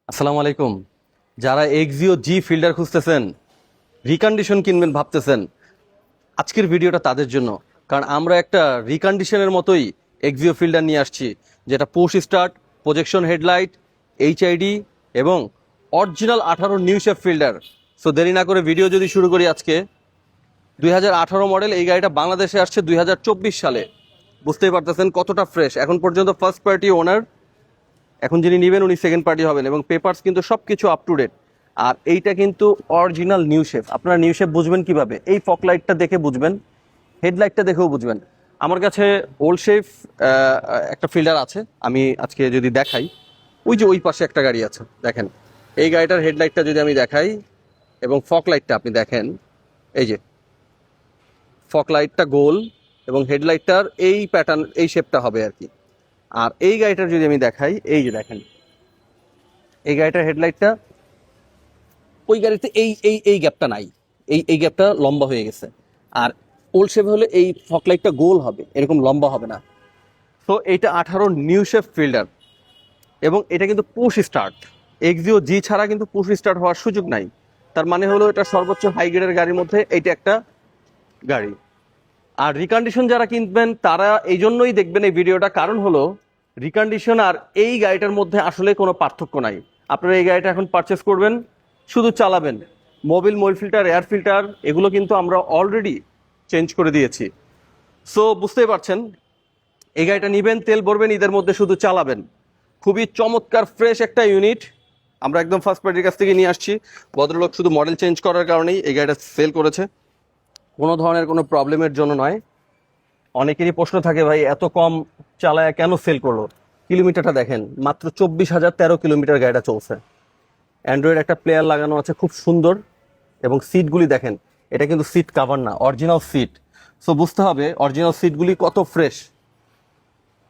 আসসালামু আলাইকুম। যারা এক্সিও জি ফিল্টার খুঁজতেছেন, রিকন্ডিশন কিনবেন ভাবতেছেন, আজকের ভিডিওটা তাদের জন্য। কারণ আমরা একটা রিকন্ডিশনের মতোই এক্সিও ফিল্টার নিয়ে আসছি, যেটা push start, projection headlight, HID এবং original 18 new shape filter. So দেরি না করে ভিডিও যদি শুরু করি, আজকে 2018 মডেল এই গাড়িটা বাংলাদেশে আসছে 2024 সালে। বুঝতেই পারতেছেন কতটা ফ্রেশ। এখন পর্যন্ত ফার্স্ট পার্টি ওনার, এখন যিনি নেবেন উনি সেকেন্ড পার্টি হবেন, এবং পেপারস কিন্তু সব কিছু আপ টু ডেট। আর এইটা কিন্তু অরিজিনাল নিউ শেপ। আপনারা নিউ শেপ বুঝবেন কিভাবে? এই ফক লাইটটা দেখে বুঝবেন, হেডলাইটটা দেখেও বুঝবেন। আমার কাছে ওল্ড শেপ একটা ফিল্টার আছে, আমি আজকে যদি দেখাই, ওই যে ওই পাশে একটা গাড়ি আছে দেখেন, এই গাড়িটার হেডলাইটটা যদি আমি দেখাই এবং ফক লাইটটা আপনি দেখেন, এই যে ফক লাইটটা গোল এবং হেডলাইটটার এই প্যাটার্ন, এই শেপটা হবে আর কি। আর এই গাড়িটার যদি আমি দেখাই, এই যে দেখেন এই গাড়িটার হেডলাইটটা, ওই গাড়িতে এই এই এই গ্যাপটা নাই, এই গ্যাপটা লম্বা হয়ে গেছে। আর ওল্ড শেপ হলে এই ফকলাইটটা গোল হবে, এরকম লম্বা হবে না। তো এইটা 18 নিউ শেপ ফিল্টার, এবং এটা কিন্তু পুশ স্টার্ট। এক্সিও জি ছাড়া কিন্তু পুশ স্টার্ট হওয়ার সুযোগ নাই। তার মানে হলো এটা সর্বোচ্চ হাই গ্রেডের গাড়ির মধ্যে এইটা একটা গাড়ি। আর রিকন্ডিশন যারা কিনবেন তারা এই জন্যই দেখবেন এই ভিডিওটা, কারণ হলো রিকন্ডিশন আর এই গাড়িটার মধ্যে আসলে কোনো পার্থক্য নাই। আপনারা এই গাড়িটা এখন পারচেস করবেন, শুধু চালাবেন। Mobil, Mobil filter, air filter এগুলো কিন্তু আমরা অলরেডি চেঞ্জ করে দিয়েছি। সো বুঝতেই পারছেন, এই গাড়িটা নেবেন, তেল ভরবেন, ঈদের মধ্যে শুধু চালাবেন। খুবই চমৎকার ফ্রেশ একটা ইউনিট, আমরা একদম ফার্স্ট পার্টির কাছ থেকে নিয়ে আসছি। ভদ্রলোক শুধু মডেল চেঞ্জ করার কারণেই এই গাড়িটা সেল করেছে, কোনো ধরনের কোনো প্রবলেমের জন্য নয়। অনেকেরই প্রশ্ন থাকে, ভাই এত কম চালায় কেন সেল করলো? কিলোমিটারটা দেখেন, মাত্র 24,013 কিলোমিটার গাড়িটা চলছে। অ্যান্ড্রয়েড একটা প্লেয়ার লাগানো আছে, খুব সুন্দর। এবং সিটগুলি দেখেন, এটা কিন্তু সিট কাভার না, অরিজিনাল সিট। সো বুঝতে হবে অরিজিনাল সিটগুলি কত ফ্রেশ।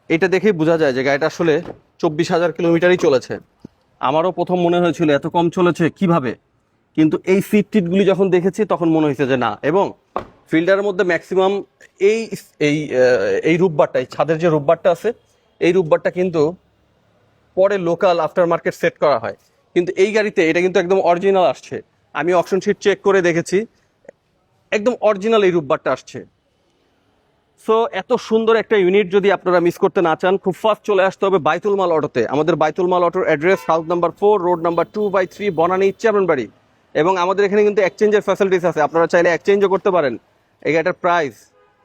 এটা দেখেই বোঝা যায় যে গাড়িটা আসলে 24,000 কিলোমিটারই চলেছে। আমারও প্রথম মনে হয়েছিল এত কম চলেছে কিভাবে, কিন্তু এই সিট টিটগুলি যখন দেখেছি তখন মনে হয়েছে যে না। এবং ফিল্টারের মধ্যে ম্যাক্সিমাম এই এই এই রূপবারটা, এই ছাদের যে রূপবারটা আছে, এই রূপবারটা কিন্তু পরে লোকাল আফটার মার্কেট সেট করা হয়, কিন্তু এই গাড়িতে এটা কিন্তু একদম অরিজিনাল আসছে। আমি অপশন শিট চেক করে দেখেছি, একদম অরিজিনাল এই রূপবারটা আসছে। সো এত সুন্দর একটা ইউনিট যদি আপনারা মিস করতে না চান, খুব ফাস্ট চলে আসতে হবে বাইতুল মাল অটোতে। আমাদের বাইতুল মাল অটোর address house number 4, road number 2/3, Banani, Chairmanbari. এবং আমাদের এখানে কিন্তু এক্সচেঞ্জের ফ্যাসিলিটিস আছে, আপনারা চাইলে এক্সচেঞ্জও করতে পারেন। এই গাড়িটার প্রাইস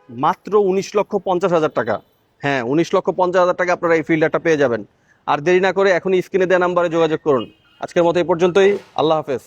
মাত্র 19,50,000 টাকা। হ্যাঁ, 19,50,000 টাকা আপনারা এই ফিল্ডারটা পেয়ে যাবেন। আর দেরি না করে এখনই স্ক্রিনে দেওয়া নাম্বারে যোগাযোগ করুন। আজকের মতো এই পর্যন্তই, আল্লাহ হাফেজ।